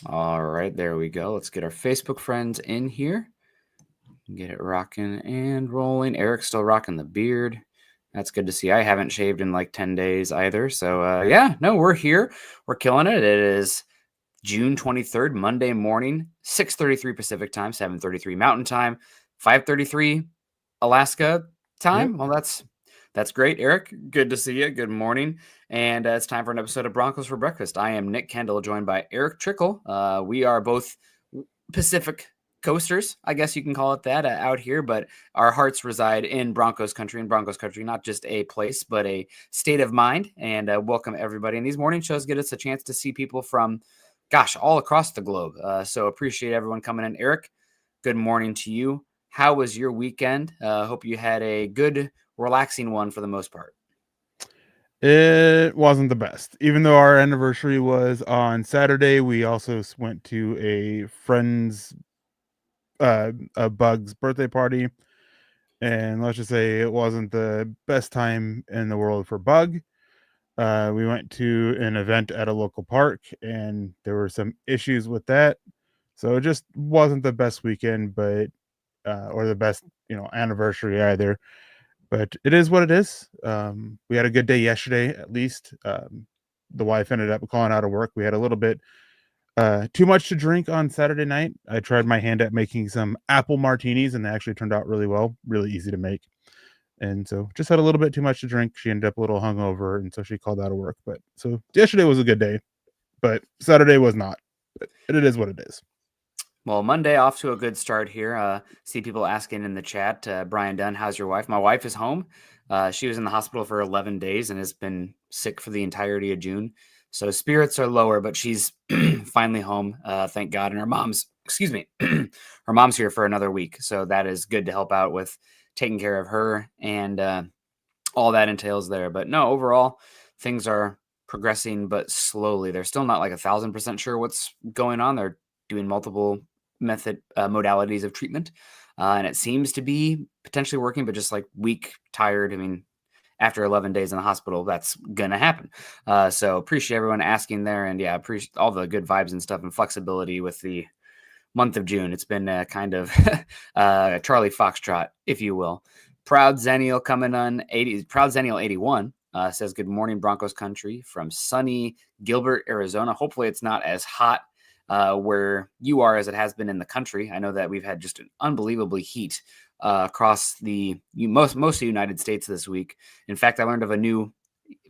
All right, there we go. Let's get our Facebook friends in here. Get it rocking and rolling. Eric's still rocking the beard. That's good to see. I haven't shaved in like 10 days either. So, we're here. We're killing it. It is June 23rd, Monday morning, 6:33 Pacific time, 7:33 Mountain time, 5:33 Alaska time. Yep. Well, that's great, Eric. Good to see you. Good morning. And it's time for an episode of Broncos for Breakfast. I am Nick Kendell, joined by Erick Trickel. We are both Pacific coasters, I guess you can call it that, out here, but our hearts reside in Broncos country, not just a place, but a state of mind. And welcome everybody. And these morning shows get us a chance to see people from, all across the globe. So appreciate everyone coming in. Eric, good morning to you. How was your weekend? Hope you had a good, relaxing one for the most part. It wasn't the best. Even though our anniversary was on Saturday, we also went to a friend's a Bug's birthday party. And let's just say it wasn't the best time in the world for Bug. We went to an event at a local park and there were some issues with that. So it just wasn't the best weekend, but or the best, anniversary either. But it is what it is. We had a good day yesterday, at least. The wife ended up calling out of work. We had a little bit too much to drink on Saturday night. I tried my hand at making some apple martinis, and they actually turned out really well, really easy to make. And so just had a little bit too much to drink. She ended up a little hungover, and so she called out of work. But so yesterday was a good day, but Saturday was not. But it is what it is. Well, Monday off to a good start here. See people asking in the chat, Brian Dunn, how's your wife? My wife is home. She was in the hospital for 11 days and has been sick for the entirety of June. So spirits are lower, but she's finally home, thank God. And her mom's, her mom's here for another week. So that is good to help out with taking care of her and all that entails there. But no, overall, things are progressing, but slowly. They're still not like 1,000% sure what's going on. They're doing multiple modalities of treatment. And it seems to be potentially working, but just like weak, tired. I mean, after 11 days in the hospital, that's going to happen. So appreciate everyone asking there. And yeah, appreciate all the good vibes and stuff and flexibility with the month of June. It's been kind of Charlie Foxtrot, if you will. Proud Zennial coming on 80. Proud Zennial 81 says, good morning, Broncos country from sunny Gilbert, Arizona. Hopefully it's not as hot where you are as it has been in the country. I know that we've had just an unbelievably heat across most of the United States this week. In fact, I learned of a new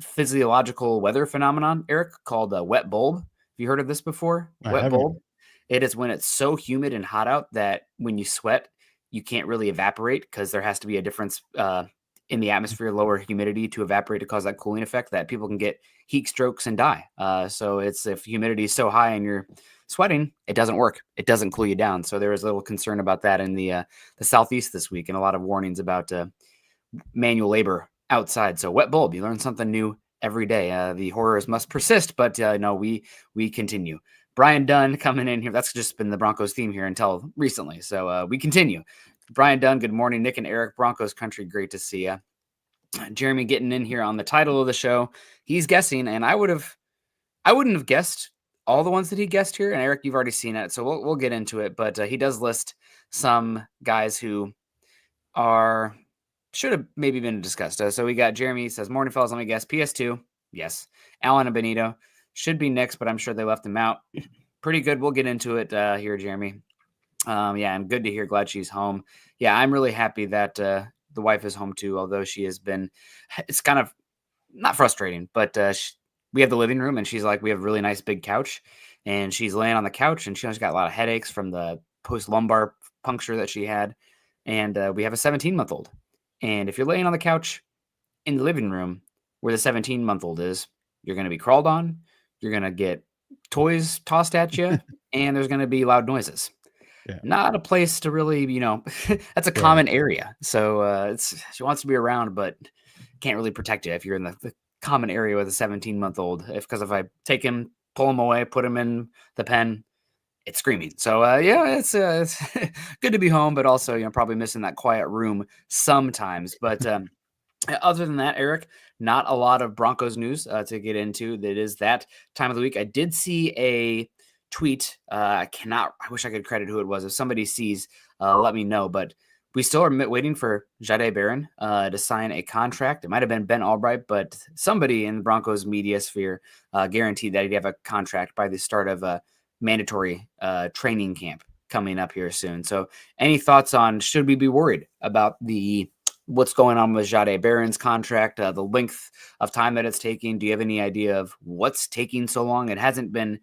physiological weather phenomenon, Eric, called wet bulb. Have you heard of this before? I Wet haven't. bulb. It is when it's so humid and hot out that when you sweat, you can't really evaporate because there has to be a difference in the atmosphere, lower humidity to evaporate to cause that cooling effect that people can get heat strokes and die. So it's if humidity is so high and you're sweating, it doesn't work. It doesn't cool you down. So there was a little concern about that in the southeast this week, and a lot of warnings about manual labor outside. So wet bulb, you learn something new every day. The horrors must persist, but no, we continue. Brian Dunn coming in here. That's just been the Broncos theme here until recently. So we continue. Brian Dunn, good morning. Nick and Eric, Broncos country, great to see you. Jeremy getting in here on the title of the show. He's guessing, and I wouldn't have guessed all the ones that he guessed here. And Eric, you've already seen it, so we'll get into it. But he does list some guys who should have maybe been discussed. So we got Jeremy says, morning fellas, let me guess. PS2, yes. Allen and Benito should be next, but I'm sure they left him out. Pretty good. We'll get into it here, Jeremy. Yeah, and good to hear. Glad she's home. Yeah, I'm really happy that the wife is home too, although she has been, it's kind of not frustrating, but we have the living room and she's like, we have a really nice big couch and she's laying on the couch and she's got a lot of headaches from the post lumbar puncture that she had. And we have a 17-month-old. And if you're laying on the couch in the living room where the 17-month-old is, you're going to be crawled on, you're going to get toys tossed at you, and there's going to be loud noises. Yeah. Not a place to really, that's a common area. So she wants to be around, but can't really protect you if you're in the common area with a 17-month-old. Because if I take him, pull him away, put him in the pen, it's screaming. So it's good to be home, but also probably missing that quiet room sometimes. But other than that, Eric, not a lot of Broncos news to get into. That is that time of the week. I did see a tweet. I wish I could credit who it was. If somebody sees, let me know. But we still are waiting for Jahdae Barron to sign a contract. It might have been Ben Albright, but somebody in the Broncos media sphere guaranteed that he'd have a contract by the start of a mandatory training camp coming up here soon. So any thoughts on, should we be worried about what's going on with Jahdae Barron's contract, the length of time that it's taking? Do you have any idea of what's taking so long? It hasn't been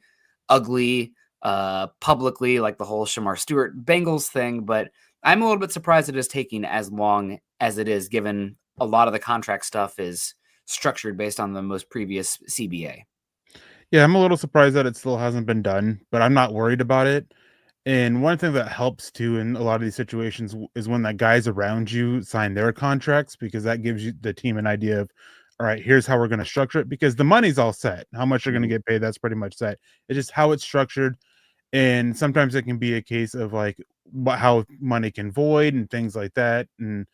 ugly publicly like the whole Shamar Stewart Bengals thing, but I'm a little bit surprised it is taking as long as it is, given a lot of the contract stuff is structured based on the most previous CBA. Yeah, I'm a little surprised that it still hasn't been done, but I'm not worried about it. And one thing that helps too in a lot of these situations is when the guys around you sign their contracts, because that gives you the team an idea of, all right, here's how we're going to structure it, because the money's all set. How much you're going to get paid, that's pretty much set. It's just how it's structured. And sometimes it can be a case of like how money can void and things like that. And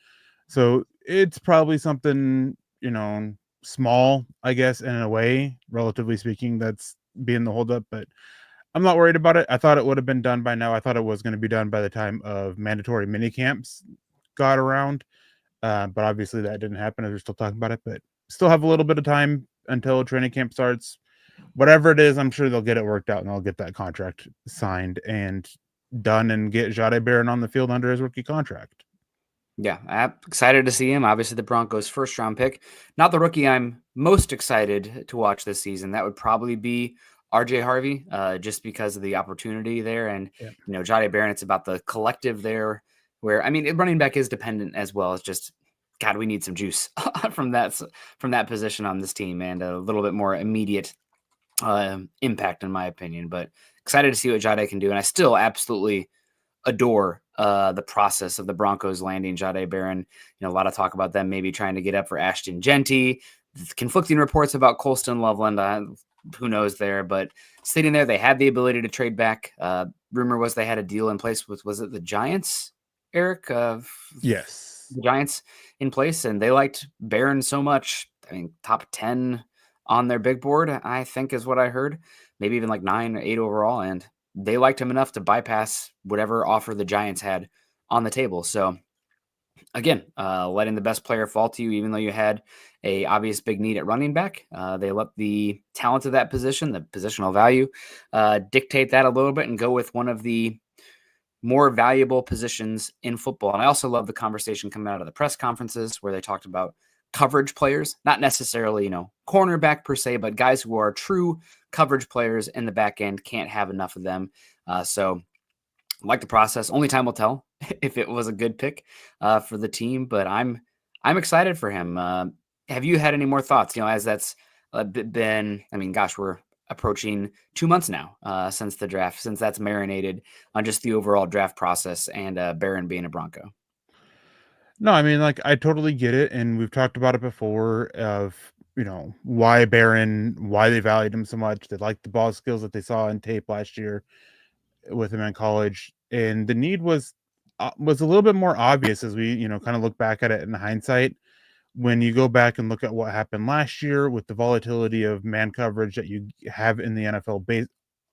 so it's probably something, small, I guess, in a way, relatively speaking, that's being the holdup. But I'm not worried about it. I thought it would have been done by now. I thought it was going to be done by the time of mandatory mini camps got around. But obviously that didn't happen as we're still talking about it. But still have a little bit of time until training camp starts. Whatever it is, I'm sure they'll get it worked out and they'll get that contract signed and done and get Jahdae Barron on the field under his rookie contract. Yeah, I'm excited to see him. Obviously, the Broncos' first-round pick. Not the rookie I'm most excited to watch this season. That would probably be RJ Harvey, just because of the opportunity there. And, Yeah. Jahdae Barron, it's about the collective there where, running back is dependent as well. It's just, God, we need some juice from that position on this team and a little bit more immediate impact, in my opinion. But excited to see what Jahdae can do. And I still absolutely adore the process of the Broncos landing Jahdae Barron. A lot of talk about them maybe trying to get up for Ashton Genty. Conflicting reports about Colston Loveland. Who knows there? But sitting there, they had the ability to trade back. Rumor was they had a deal in place with, was it the Giants, Eric? Yes. The Giants in place, and they liked Barron so much. Top 10 on their big board, I think is what I heard. Maybe even like 9 or 8 overall. And they liked him enough to bypass whatever offer the Giants had on the table. So again, letting the best player fall to you, even though you had a obvious big need at running back. They let the talent of that position, the positional value, dictate that a little bit and go with one of the more valuable positions in football. And I also love the conversation coming out of the press conferences where they talked about coverage players, not necessarily, cornerback per se, but guys who are true coverage players in the back end. Can't have enough of them. So I like the process. Only time will tell if it was a good pick for the team, but I'm excited for him. Have you had any more thoughts, as that's been, we're approaching 2 months now since the draft, since that's marinated on just the overall draft process and Barron being a Bronco. No, I totally get it. And we've talked about it before of, why Barron, why they valued him so much. They liked the ball skills that they saw in tape last year with him in college. And the need was a little bit more obvious as we, kind of look back at it in hindsight. When you go back and look at what happened last year with the volatility of man coverage that you have in the NFL base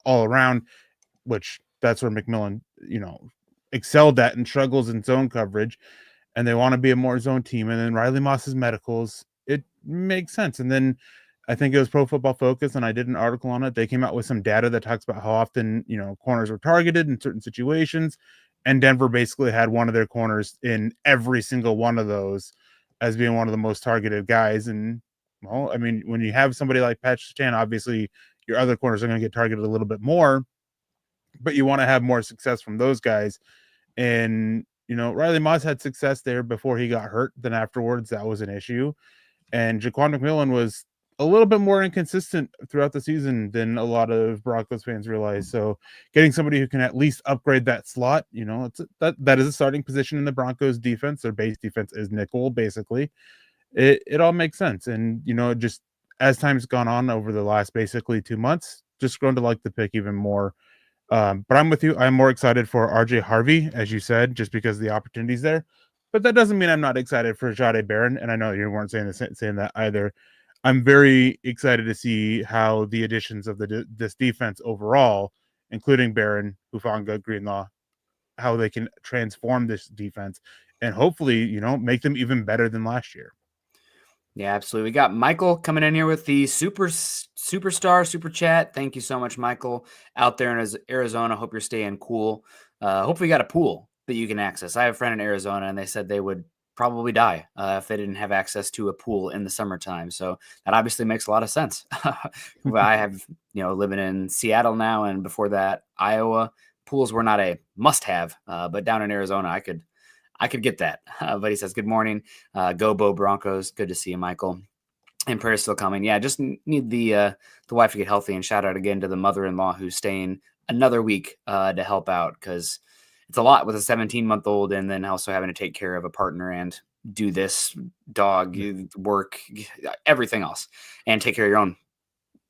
all around, which that's where McMillian, excelled at and struggles in zone coverage, and they want to be a more zone team. And then Riley Moss's medicals, it makes sense. And then I think it was Pro Football Focus, and I did an article on it. They came out with some data that talks about how often, corners were targeted in certain situations. And Denver basically had one of their corners in every single one of those as being one of the most targeted guys. And, well, when you have somebody like Patrick Surtain, obviously your other corners are going to get targeted a little bit more, but you want to have more success from those guys. And, Riley Moss had success there before he got hurt. Then afterwards, that was an issue. And Jaquan McMillian was a little bit more inconsistent throughout the season than a lot of Broncos fans realize. So getting somebody who can at least upgrade that slot, that is a starting position in the Broncos defense. Their base defense is nickel, basically. It all makes sense. And, just as time's gone on over the last basically 2 months, just grown to like the pick even more. But I'm with you. I'm more excited for RJ Harvey, as you said, just because the opportunity's there. But that doesn't mean I'm not excited for Jahdae Barron. And I know you weren't saying that either. I'm very excited to see how the additions of this defense overall including Barron, Hufanga, Greenlaw, how they can transform this defense and hopefully, make them even better than last year. Yeah, absolutely. We got Michael coming in here with the superstar super chat. Thank you so much, Michael, out there in Arizona. Hope you're staying cool. Hopefully, you got a pool that you can access. I have a friend in Arizona, and they said they would probably die if they didn't have access to a pool in the summertime. So that obviously makes a lot of sense. I have, living in Seattle now, and before that, Iowa. Pools were not a must-have, but down in Arizona, I could get that. But he says, good morning. Go Bo Broncos. Good to see you, Michael. And prayers still coming. Yeah, just need the wife to get healthy. And shout out again to the mother-in-law who's staying another week to help out, because it's a lot with a 17-month-old and then also having to take care of a partner and do this, dog, work, everything else, and take care of your own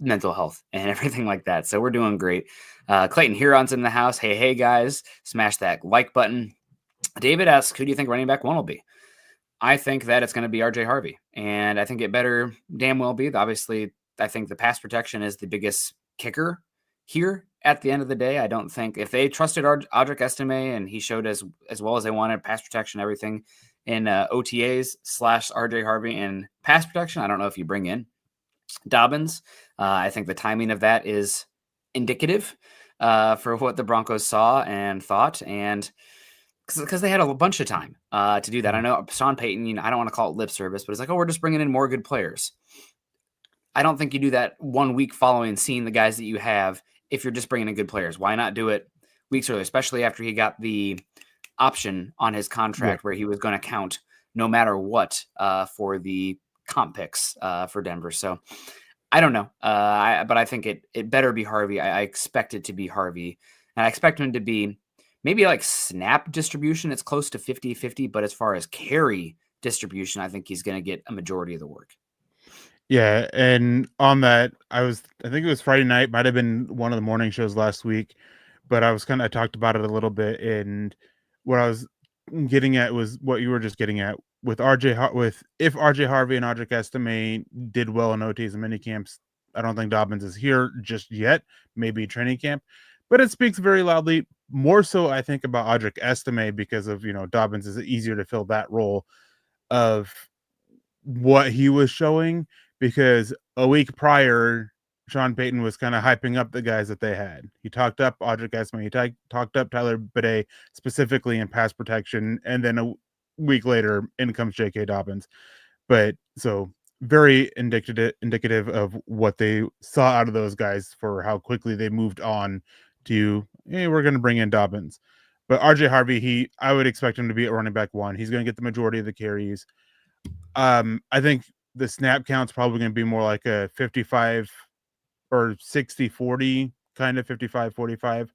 mental health and everything like that. So we're doing great. Clayton Huron's in the house. Hey, guys, smash that like button. David asks, who do you think running back one will be? I think that it's going to be RJ Harvey, and I think it better damn well be. Obviously, I think the pass protection is the biggest kicker here at the end of the day. I don't think if they trusted Audric Estime and he showed as well as they wanted pass protection, everything in OTAs / RJ Harvey and pass protection, I don't know if you bring in Dobbins. I think the timing of that is indicative for what the Broncos saw and thought, and because they had a bunch of time to do that. I know Sean Payton, I don't want to call it lip service, but it's like, oh, we're just bringing in more good players. I don't think you do that 1 week following seeing the guys that you have if you're just bringing in good players. Why not do it weeks earlier, especially after he got the option on his contract where he was going to count no matter what for the comp picks for Denver. So I don't know, but I think it better be Harvey. I expect it to be Harvey, and I expect him to be maybe like snap distribution. It's close to 50-50, but as far as carry distribution, I think he's going to get a majority of the work. Yeah, and on that, I think it was Friday night, might have been one of the morning shows last week, but I talked about it a little bit, and what I was getting at was what you were just getting at with if RJ Harvey and Audric Estime did well in OTs and mini camps. I don't think Dobbins is here just yet, maybe training camp, but it speaks very loudly. More so, I think, about Audric Estime because of, Dobbins is easier to fill that role of what he was showing, because a week prior, Sean Payton was kind of hyping up the guys that they had. He talked up Audric Estime, he talked up Tyler Bidet specifically in pass protection, and then a week later, in comes J.K. Dobbins. But so very indicative of what they saw out of those guys for how quickly they moved on to, hey, we're going to bring in Dobbins. But RJ Harvey, I would expect him to be at running back one. He's going to get the majority of the carries. I think the snap count's probably going to be more like a 55 or 60-40, kind of 55-45,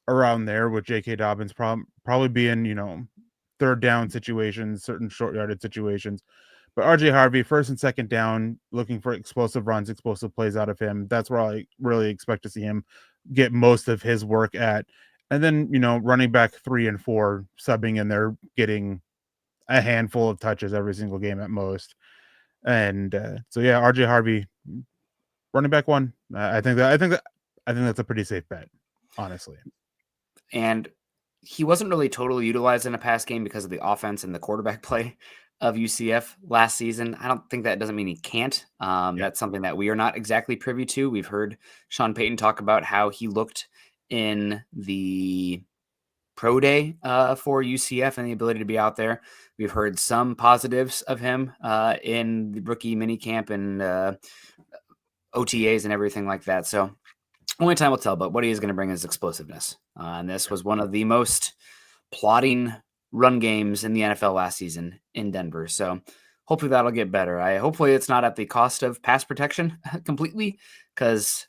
around there, with J.K. Dobbins probably being, third down situations, certain short yarded situations. But RJ Harvey, first and second down, looking for explosive runs, explosive plays out of him. That's where I really expect to see him get most of his work at. And then, running back 3 and 4, subbing in there, getting a handful of touches every single game at most. And so, yeah, RJ Harvey, running back one. I think that's a pretty safe bet, honestly. And he wasn't really totally utilized in a pass game because of the offense and the quarterback play of UCF last season. I don't think that doesn't mean he can't. That's something that we are not exactly privy to. We've heard Sean Payton talk about how he looked in the pro day for UCF and the ability to be out there. We've heard some positives of him in the rookie minicamp and OTAs and everything like that. So only time will tell, but what he is going to bring is explosiveness. And this was one of the most plotting run games in the NFL last season in Denver. So hopefully that'll get better. Hopefully it's not at the cost of pass protection completely, because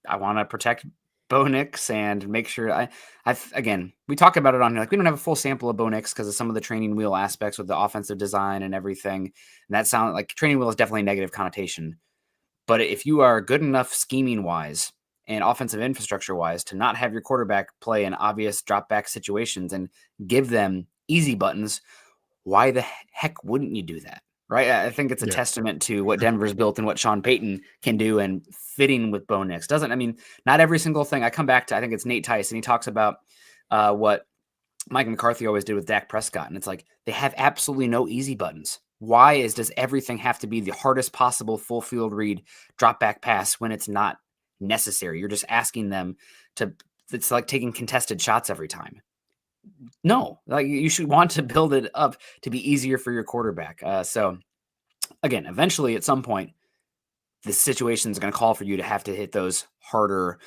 I want to protect Bo Nix and make sure again, we talk about it on here. Like, we don't have a full sample of Bo Nix because of some of the training wheel aspects with the offensive design and everything. And that sounds like training wheel is definitely a negative connotation. But if you are good enough scheming wise and offensive infrastructure wise to not have your quarterback play in obvious drop back situations and give them easy buttons, why the heck wouldn't you do that? right? I think it's a Yeah. testament to what Denver's built and what Sean Payton can do, and fitting with Bo Nix. Not every single thing. I come back to, I think it's Nate Tice, and he talks about what Mike McCarthy always did with Dak Prescott. And it's like, they have absolutely no easy buttons. Does everything have to be the hardest possible full field read, drop back pass when it's not necessary? You're just asking them to, it's like taking contested shots every time. No, like, you should want to build it up to be easier for your quarterback. So again, eventually at some point, the situation is going to call for you to have to hit those harder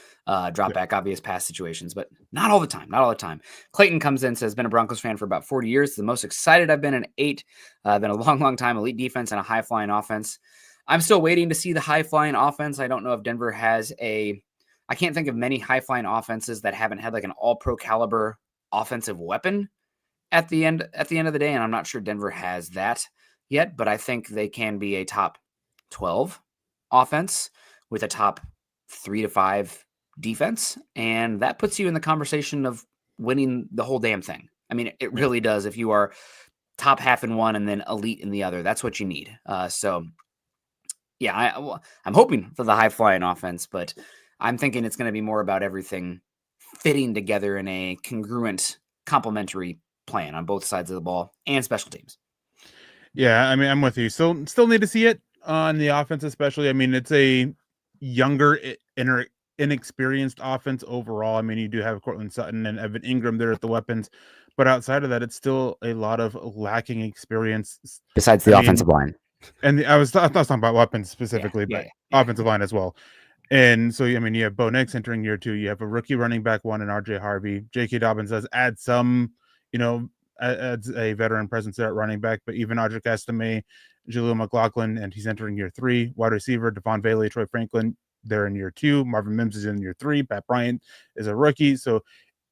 drop back, obvious pass situations, but not all the time. Not all the time. Clayton comes in, says, been a Broncos fan for about 40 years. The most excited I've been in 8. Been a long, long time. Elite defense and a high flying offense. I'm still waiting to see the high flying offense. I don't know if Denver has I can't think of many high flying offenses that haven't had like an all pro caliber offensive weapon at the end of the day. And I'm not sure Denver has that yet, but I think they can be a top 12 offense with a top 3 to 5 defense. And that puts you in the conversation of winning the whole damn thing. I mean, it really does. If you are top half in one and then elite in the other, that's what you need. So yeah, I'm hoping for the high flying offense, but I'm thinking it's going to be more about everything fitting together in a congruent, complementary plan on both sides of the ball and special teams. Yeah, I mean, I'm with you. Still need to see it on the offense, especially. I mean, it's a younger, inexperienced offense overall. I mean, you do have Cortland Sutton and Evan Ingram there at the weapons, but outside of that, it's still a lot of lacking experience. Besides the offensive line. And I was talking about weapons specifically, but offensive line as well. And so, I mean, you have Bo Nix entering year 2. You have a rookie running back 1 in RJ Harvey. J.K. Dobbins does add some, adds a veteran presence there at running back, but even Audric Estime, Jaleel McLaughlin, and he's entering year 3. Wide receiver, Devon Bailey, Troy Franklin, they're in year 2. Marvin Mims is in year 3. Pat Bryant is a rookie. So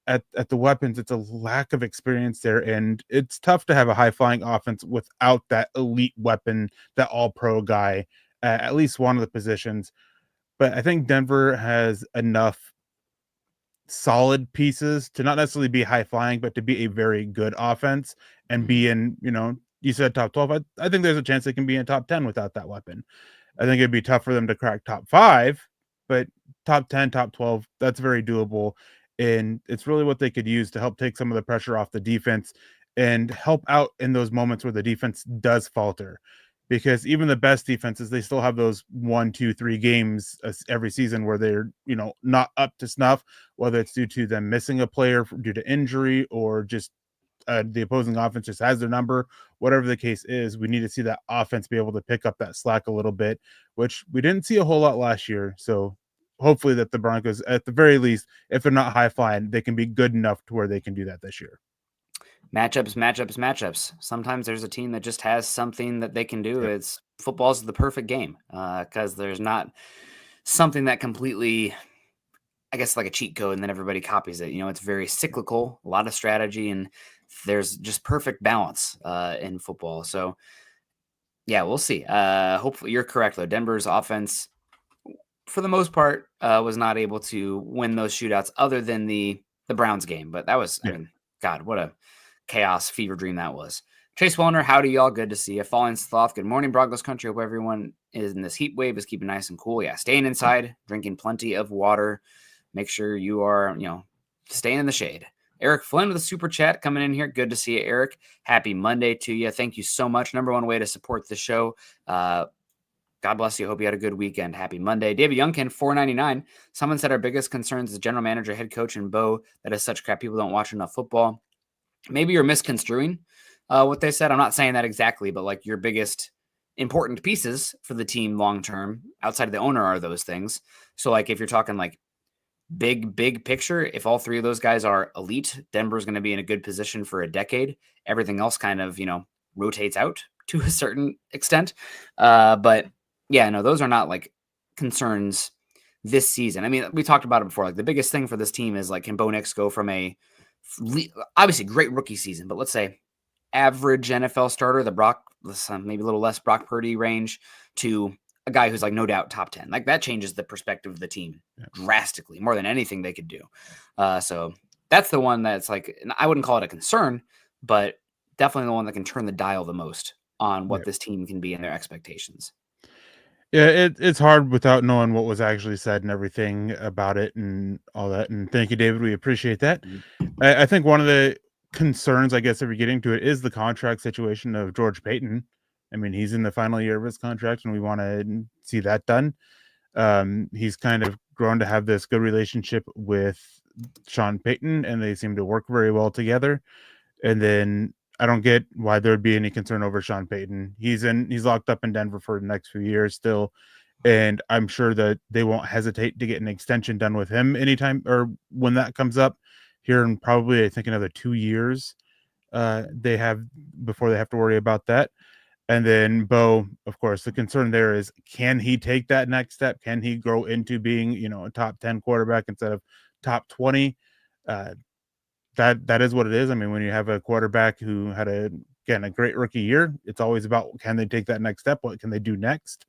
at the weapons, it's a lack of experience there, and it's tough to have a high-flying offense without that elite weapon, that all-pro guy, at least one of the positions. But I think Denver has enough solid pieces to not necessarily be high flying, but to be a very good offense and be in, you said top 12. I think there's a chance they can be in top 10 without that weapon. I think it'd be tough for them to crack top 5, but top 10, top 12, that's very doable. And it's really what they could use to help take some of the pressure off the defense and help out in those moments where the defense does falter. Because even the best defenses, they still have those 1, 2, 3 games every season where they're, not up to snuff, whether it's due to them missing a player due to injury or just the opposing offense just has their number. Whatever the case is, we need to see that offense be able to pick up that slack a little bit, which we didn't see a whole lot last year. So hopefully that the Broncos, at the very least, if they're not high flying, they can be good enough to where they can do that this year. Matchups. Sometimes there's a team that just has something that they can do. Yep. It's football's the perfect game because there's not something that completely, I guess, like a cheat code and then everybody copies it. It's very cyclical, a lot of strategy, and there's just perfect balance in football. So yeah, we'll see. Hopefully you're correct though. Denver's offense, for the most part, was not able to win those shootouts other than the Browns game. But that was, I mean, God, what a chaos fever dream that was. Chase Wellner, howdy y'all, good to see you. Falling Sloth, good morning Broncos country. Hope everyone is in this heat wave is keeping nice and cool. Yeah, staying inside, drinking plenty of water. Make sure you are, staying in the shade. Eric Flynn with a super chat coming in here. Good to see you, Eric. Happy Monday to you. Thank you so much. Number one way to support the show. God bless you. Hope you had a good weekend. Happy Monday. David Youngkin, $4.99. Someone said our biggest concerns is general manager, head coach, and Bo. That is such crap. People don't watch enough football. Maybe you're misconstruing what they said. I'm not saying that exactly, but like your biggest important pieces for the team long-term outside of the owner are those things. So like if you're talking like big picture, if all 3 of those guys are elite, Denver's going to be in a good position for a decade. Everything else kind of, rotates out to a certain extent. But yeah, no, those are not like concerns this season. I mean, we talked about it before. Like the biggest thing for this team is like, can Bo Nix go from a obviously great rookie season, but let's say average NFL starter, maybe a little less Brock Purdy range, to a guy who's like no doubt top 10. Like that changes the perspective of the team drastically, more than anything they could do. So that's the one that's like, I wouldn't call it a concern, but definitely the one that can turn the dial the most on what Yeah. this team can be and their expectations. Yeah, it's hard without knowing what was actually said and everything about it and all that. And thank you, David. We appreciate that. Mhm. I think one of the concerns, I guess, if you're getting to it, is the contract situation of George Payton. I mean, he's in the final year of his contract, and we want to see that done. He's kind of grown to have this good relationship with Sean Payton, and they seem to work very well together. And then I don't get why there would be any concern over Sean Payton. He's locked up in Denver for the next few years still, and I'm sure that they won't hesitate to get an extension done with him anytime or when that comes up here in probably I think another 2 years. They have before they have to worry about that. And then Bo, of course, the concern there is, can he take that next step? Can he grow into being, a top 10 quarterback instead of top 20? Uh, that is what it is. I mean, when you have a quarterback who had a great rookie year, it's always about, can they take that next step? What can they do next?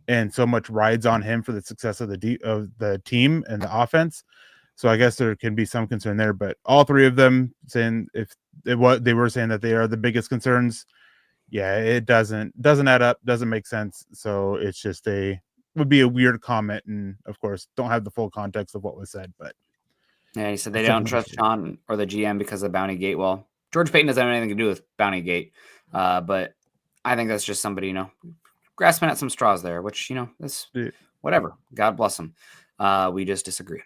And so much rides on him for the success of the team and the offense. So I guess there can be some concern there, but all three of them saying what they were saying that they are the biggest concerns. Yeah, it doesn't add up, doesn't make sense. So it's just would be a weird comment, and of course don't have the full context of what was said. But Yeah, he said they it's don't definitely trust Sean or the GM because of Bounty Gate. Well, George Payton doesn't have anything to do with Bounty Gate, but I think that's just somebody, grasping at some straws there, which, is yeah. whatever. God bless him. We just disagree.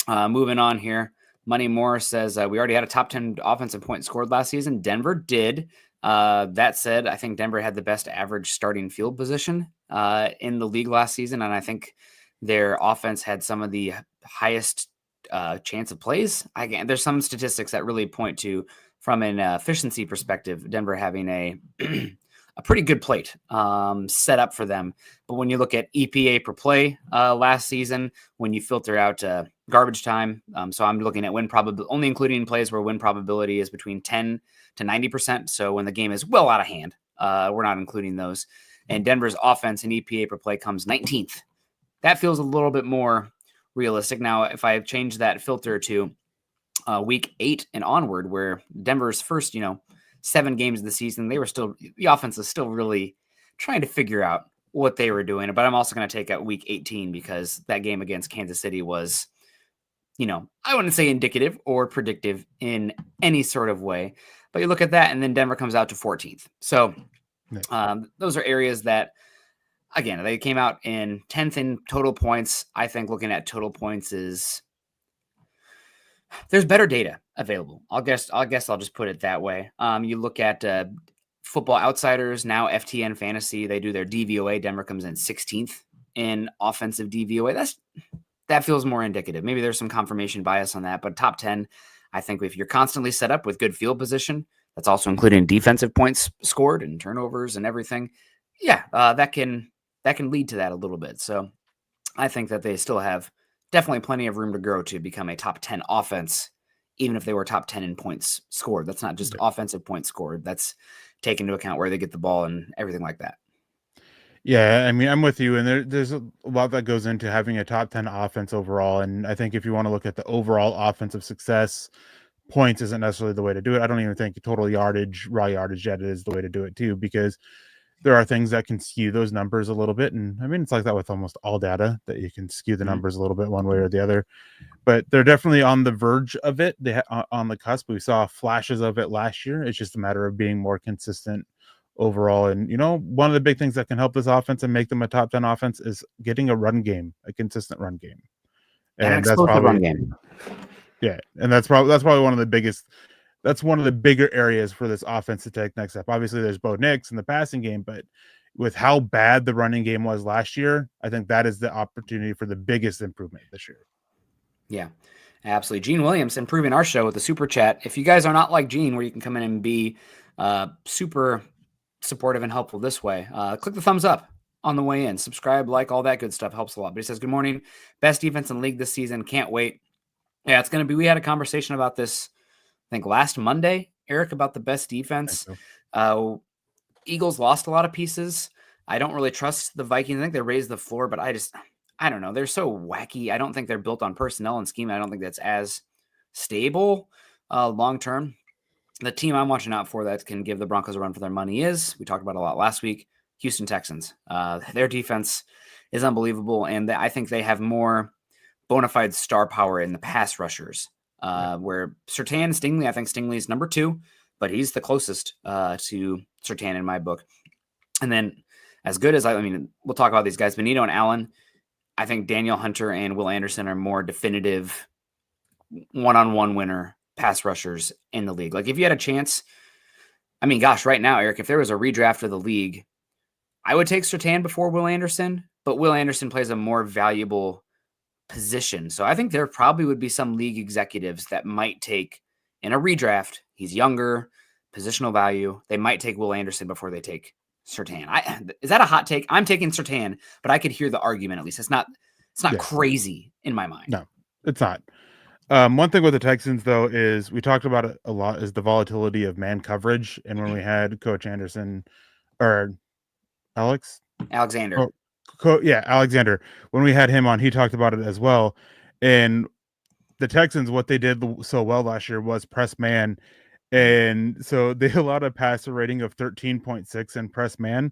Moving on here. Money Moore says we already had a top 10 offensive point scored last season. Denver did. That said, I think Denver had the best average starting field position in the league last season, and I think their offense had some of the highest chance of plays. There's some statistics that really point to, from an efficiency perspective, Denver having a a pretty good plate set up for them. But when you look at EPA per play last season, when you filter out garbage time, so I'm looking at win probability, only including plays where win probability is between 10 to 90%. So when the game is well out of hand, we're not including those. And Denver's offense and EPA per play comes 19th. That feels a little bit more realistic. Now, if I change that filter to week 8 and onward, where Denver's first, 7 games of the season, the offense is still really trying to figure out what they were doing. But I'm also going to take out week 18 because that game against Kansas City was, I wouldn't say indicative or predictive in any sort of way. But you look at that, and then Denver comes out to 14th. So those are areas that, again, they came out in 10th in total points. I think looking at total points there's better data available. I'll guess I'll just put it that way. You look at Football Outsiders, now FTN Fantasy, they do their DVOA. Denver comes in 16th in offensive DVOA. That feels more indicative. Maybe there's some confirmation bias on that, but top 10, I think if you're constantly set up with good field position, that's also including defensive points scored and turnovers and everything. Yeah, that can lead to that a little bit. So I think that they still have definitely plenty of room to grow to become a top 10 offense, even if they were top 10 in points scored. That's not just offensive points scored. That's take into account where they get the ball and everything like that. Yeah, I mean, I'm with you, and there's a lot that goes into having a top 10 offense overall. And I think if you want to look at the overall offensive success, points isn't necessarily the way to do it. I don't even think total yardage, raw yardage yet is the way to do it too, because there are things that can skew those numbers a little bit. And I mean, it's like that with almost all data, that you can skew the numbers a little bit one way or the other. But they're definitely on the verge of it. On the cusp. We saw flashes of it last year. It's just a matter of being more consistent overall. And, one of the big things that can help this offense and make them a top 10 offense is getting a run game, a consistent run game. And that's probably run game. Yeah. And that's probably one of the biggest. That's one of the bigger areas for this offense to take next step. Obviously, there's Bo Nix in the passing game, but with how bad the running game was last year, I think that is the opportunity for the biggest improvement this year. Yeah, absolutely. Gene Williams improving our show with a super chat. If you guys are not like Gene, where you can come in and be super supportive and helpful this way, click the thumbs up on the way in. Subscribe, like, all that good stuff helps a lot. But he says, good morning. Best defense in the league this season. Can't wait. Yeah, it's going to be. We had a conversation about this, I think, last Monday, Eric, about the best defense. Eagles lost a lot of pieces. I don't really trust the Vikings. I think they raised the floor, but I don't know. They're so wacky. I don't think they're built on personnel and scheme. I don't think that's as stable long term. The team I'm watching out for that can give the Broncos a run for their money is, we talked about a lot last week, Houston Texans. Their defense is unbelievable, and I think they have more bona fide star power in the pass rushers, where Surtain, Stingley, I think Stingley's number 2, but he's the closest to Surtain in my book. And then as good as, we'll talk about these guys, Benito and Allen, I think Daniel Hunter and Will Anderson are more definitive one-on-one winner pass rushers in the league. Like if you had a chance, right now, Eric, if there was a redraft of the league, I would take Surtain before Will Anderson, but Will Anderson plays a more valuable position. So I think there probably would be some league executives that might take in a redraft. He's younger, positional value. They might take Will Anderson before they take Surtain. Is that a hot take? I'm taking Surtain, but I could hear the argument at least. It's not crazy in my mind. No, it's not. One thing with the Texans, though, is we talked about it a lot, is the volatility of man coverage. And when we had Coach Anderson or Alexander. Alexander. When we had him on, he talked about it as well. And the Texans, what they did so well last year was press man. And so they allowed a passer rating of 13.6 in press man,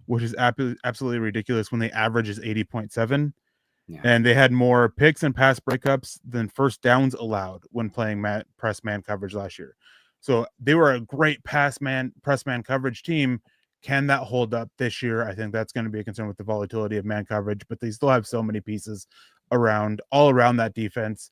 which is absolutely ridiculous when the average is 80.7. Yeah. And they had more picks and pass breakups than first downs allowed when playing press man coverage last year. So they were a great press man coverage team. Can that hold up this year? I think that's going to be a concern with the volatility of man coverage, but they still have so many pieces all around that defense,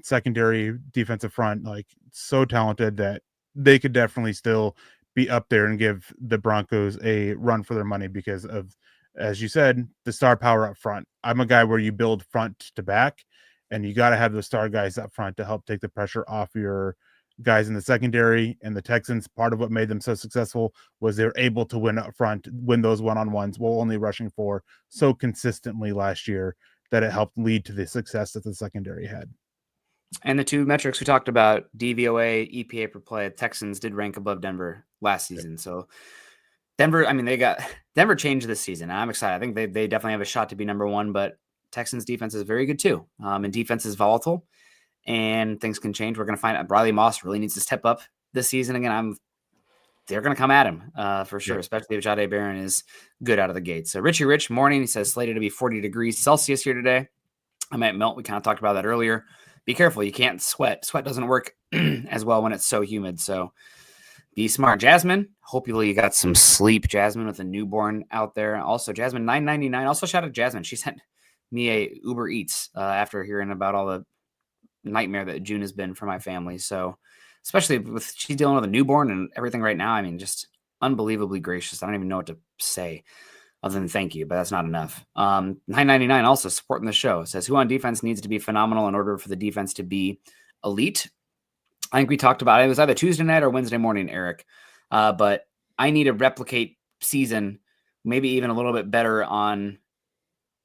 secondary, defensive front, like so talented that they could definitely still be up there and give the Broncos a run for their money because of, as you said, the star power up front. I'm a guy where you build front to back, and you got to have the star guys up front to help take the pressure off your guys in the secondary. And the Texans, part of what made them so successful was they're able to win up front, win those one-on-ones while only rushing for so consistently last year that it helped lead to the success that the secondary had. And the two metrics we talked about, DVOA, EPA per play, Texans did rank above Denver last season. So Denver, Denver changed this season. I'm excited. I think they definitely have a shot to be number 1, but Texans defense is very good too. And defense is volatile and things can change. We're going to find out Riley Moss really needs to step up this season. Again, they're going to come at him for sure, especially if Jahdae Barron is good out of the gate. So Richie Rich morning, he says slated to be 40 degrees Celsius here today. I might melt. We kind of talked about that earlier. Be careful. You can't sweat. Sweat doesn't work as well when it's so humid. So be smart. Jasmine, hopefully you got some sleep. Jasmine with a newborn out there. Also, Jasmine $9.99. Also, shout out Jasmine. She sent me a Uber Eats after hearing about all the nightmare that June has been for my family. So especially with she's dealing with a newborn and everything right now. Just unbelievably gracious. I don't even know what to say other than thank you, but that's not enough. $9.99 also supporting the show. It says, who on defense needs to be phenomenal in order for the defense to be elite? I think we talked about it. It was either Tuesday night or Wednesday morning, Eric. But I need to replicate season, maybe even a little bit better on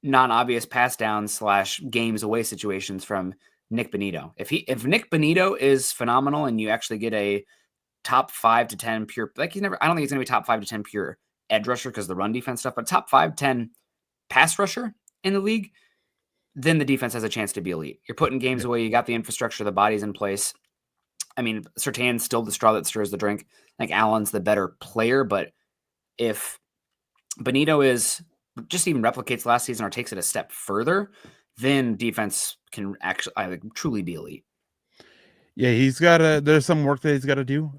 non-obvious pass downs / games away situations from Nick Bonito. If Nick Bonito is phenomenal and you actually get a top 5 to 10 pure, I don't think it's going to be top 5 to 10 pure edge rusher because the run defense stuff, but top 5, 10 pass rusher in the league, then the defense has a chance to be elite. You're putting games away. You got the infrastructure, the bodies in place. Surtain's still the straw that stirs the drink. I think Allen's the better player, but if Bonito is just even replicates last season or takes it a step further, then defense can actually truly be elite. Yeah, there's some work that he's got to do.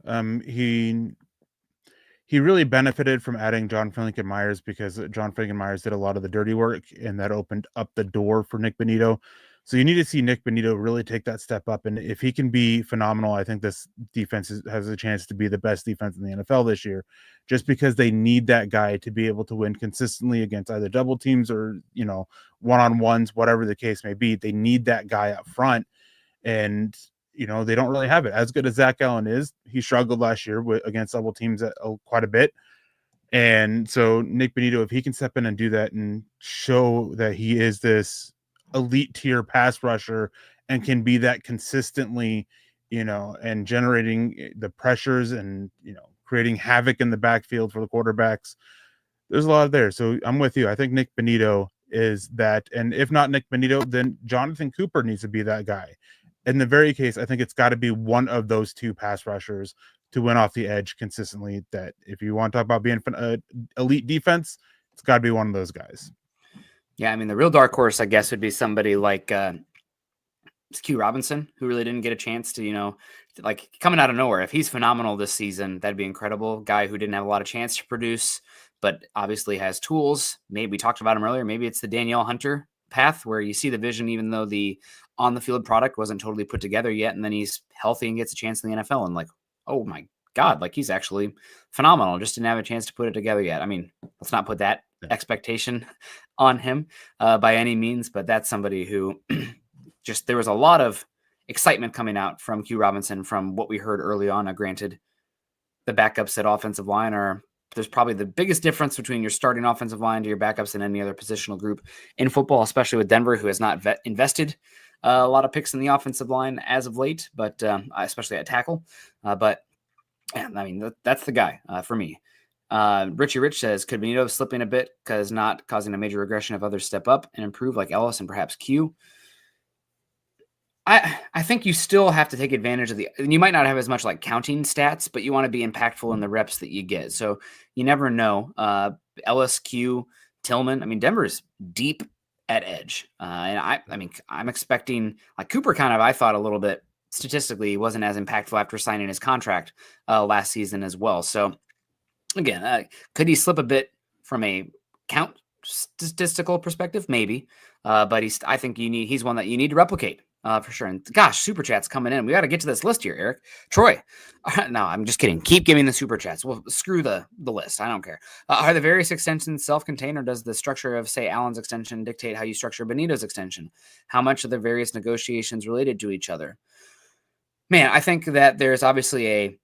He really benefited from adding John Franklin-Myers because John Franklin-Myers did a lot of the dirty work, and that opened up the door for Nick Bonito. So you need to see Nick Bonito really take that step up. And if he can be phenomenal, I think this defense has a chance to be the best defense in the NFL this year, just because they need that guy to be able to win consistently against either double teams or, one-on-ones, whatever the case may be. They need that guy up front. And they don't really have it. As good as Zach Allen is, he struggled last year against double teams quite a bit. And so Nick Bonito, if he can step in and do that and show that he is this elite tier pass rusher and can be that consistently, and generating the pressures and, creating havoc in the backfield for the quarterbacks, there's a lot there. So I'm with you. I think Nick Bonito is that. And if not Nick Bonito, then Jonathan Cooper needs to be that guy. In the very case, I think it's got to be one of those two pass rushers to win off the edge consistently. That if you want to talk about being an elite defense, it's got to be one of those guys. Yeah, I mean, the real dark horse, I guess, would be somebody like Q Robinson, who really didn't get a chance to, like coming out of nowhere. If he's phenomenal this season, that'd be incredible. Guy who didn't have a lot of chance to produce, but obviously has tools. Maybe we talked about him earlier. Maybe it's the Danielle Hunter path where you see the vision, even though the on the field product wasn't totally put together yet. And then he's healthy and gets a chance in the NFL. And like, oh my God, like he's actually phenomenal. Just didn't have a chance to put it together yet. I mean, let's not put that expectation on him by any means, but that's somebody who just, there was a lot of excitement coming out from Q Robinson from what we heard early on. Granted, the backups at offensive line are, there's probably the biggest difference between your starting offensive line to your backups in any other positional group in football, especially with Denver, who has not invested a lot of picks in the offensive line as of late, but especially at tackle. But yeah, I mean, that's the guy for me. Richie Rich says, could Benito slipping a bit because not causing a major regression if others step up and improve like Ellis and perhaps Q? I think you still have to take advantage of you might not have as much like counting stats, but you want to be impactful in the reps that you get. So you never know. Ellis, Q, Tillman. I mean, Denver's deep at edge. And I mean, I'm expecting like Cooper I thought a little bit statistically wasn't as impactful after signing his contract last season as well. So again, could he slip a bit from a count statistical perspective? Maybe. But I think he's one that you need to replicate. For sure. And gosh, super chats coming in. We got to get to this list here, Eric. Troy. No, I'm just kidding. Keep giving the super chats. Well, screw the list. I don't care. Are the various extensions self-contained, or does the structure of, say, Allen's extension dictate how you structure Benito's extension? How much are the various negotiations related to each other? Man, I think that there's obviously a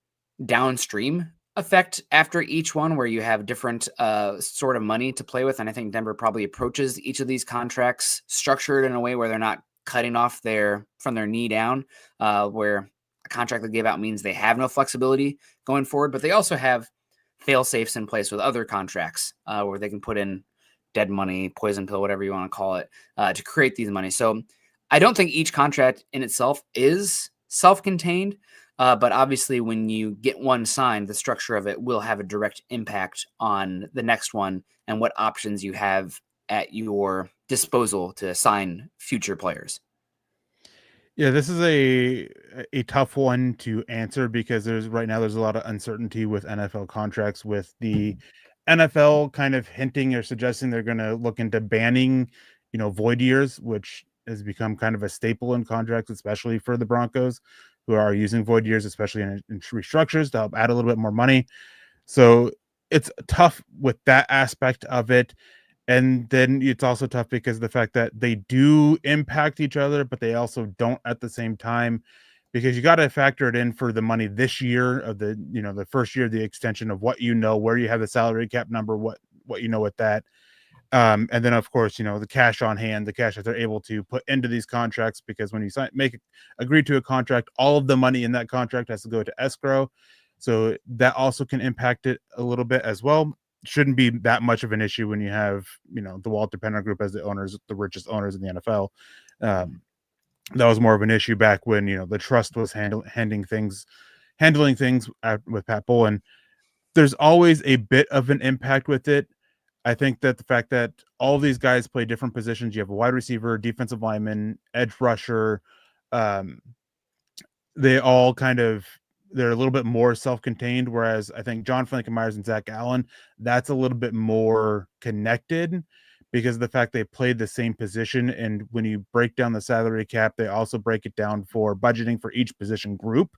downstream effect after each one where you have different sort of money to play with. And I think Denver probably approaches each of these contracts structured in a way where they're not cutting off from their knee down, where a contract they give out means they have no flexibility going forward, but they also have fail safes in place with other contracts where they can put in dead money, poison pill, whatever you want to call it, to create these money. So I don't think each contract in itself is self-contained, but obviously when you get one signed, the structure of it will have a direct impact on the next one and what options you have at your disposal to sign future players. Yeah, this is a tough one to answer because there's a lot of uncertainty with NFL contracts, with the NFL kind of hinting or suggesting they're going to look into banning, void years, which has become kind of a staple in contracts, especially for the Broncos, who are using void years, especially in restructures to help add a little bit more money. So it's tough with that aspect of it. And then it's also tough because of the fact that they do impact each other, but they also don't at the same time, because you got to factor it in for the money this year of the first year of the extension of where you have the salary cap number, what with that. And then of course, the cash on hand, the cash that they're able to put into these contracts, because when you agree to a contract, all of the money in that contract has to go to escrow. So that also can impact it a little bit as well. Shouldn't be that much of an issue when you have, the Walter Penner Group as the owners, the richest owners in the NFL. That was more of an issue back when, the trust was handling things with Pat Bowlen. There's always a bit of an impact with it. I think that the fact that all these guys play different positions, you have a wide receiver, defensive lineman, edge rusher, they all they're a little bit more self-contained, whereas I think John Frankenmeyers and Zach Allen, that's a little bit more connected because of the fact they played the same position. And when you break down the salary cap, they also break it down for budgeting for each position group.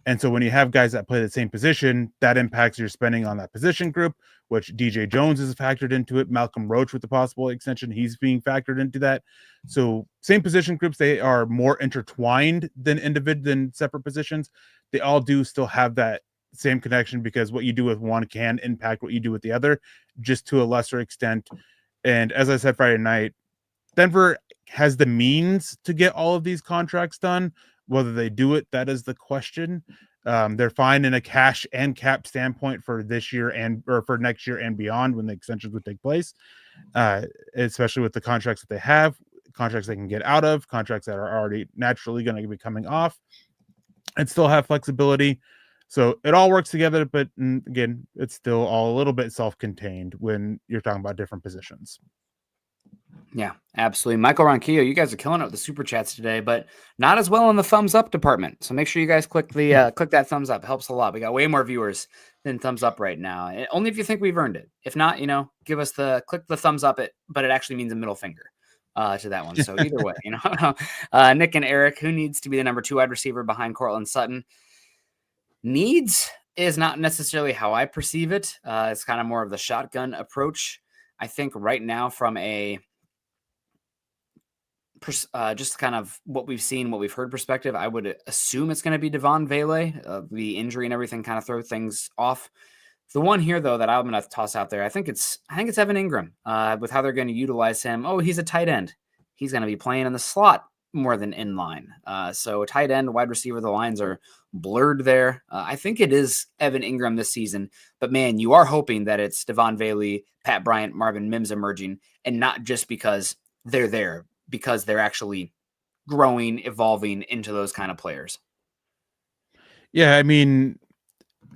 And so when you have guys that play the same position, that impacts your spending on that position group, which DJ Jones is factored into it. Malcolm Roach with the possible extension, he's being factored into that. So same position groups, they are more intertwined than separate positions. They all do still have that same connection because what you do with one can impact what you do with the other, just to a lesser extent. And as I said Friday night, Denver has the means to get all of these contracts done. Whether they do it, that is the question. They're fine in a cash and cap standpoint for this year or for next year and beyond when the extensions would take place, especially with the contracts that they have, contracts they can get out of, contracts that are already naturally going to be coming off, and still have flexibility. So it all works together, but again, it's still all a little bit self-contained when you're talking about different positions. Yeah, absolutely. Michael Ronquillo, you guys are killing it with the super chats today, but not as well in the thumbs up department. So make sure you guys click the click that thumbs up. It helps a lot. We got way more viewers than thumbs up right now. Only if you think we've earned it. If not, give us the click the thumbs up. But it actually means a middle finger to that one. So either way, Nick and Eric, who needs to be the number 2 wide receiver behind Cortland Sutton? Needs is not necessarily how I perceive it. It's kind of more of the shotgun approach. I think right now from a just kind of what we've seen, what we've heard perspective, I would assume it's going to be Devon Vele. The injury and everything kind of throw things off. The one here, though, that I'm going to toss out there, I think it's Evan Ingram with how they're going to utilize him. Oh, he's a tight end. He's going to be playing in the slot more than in line. So tight end, wide receiver, the lines are blurred there. I think it is Evan Ingram this season, but man, you are hoping that it's Devon Vele, Pat Bryant, Marvin Mims emerging, and not just because they're there, because they're actually growing, evolving into those kind of players. Yeah, I mean,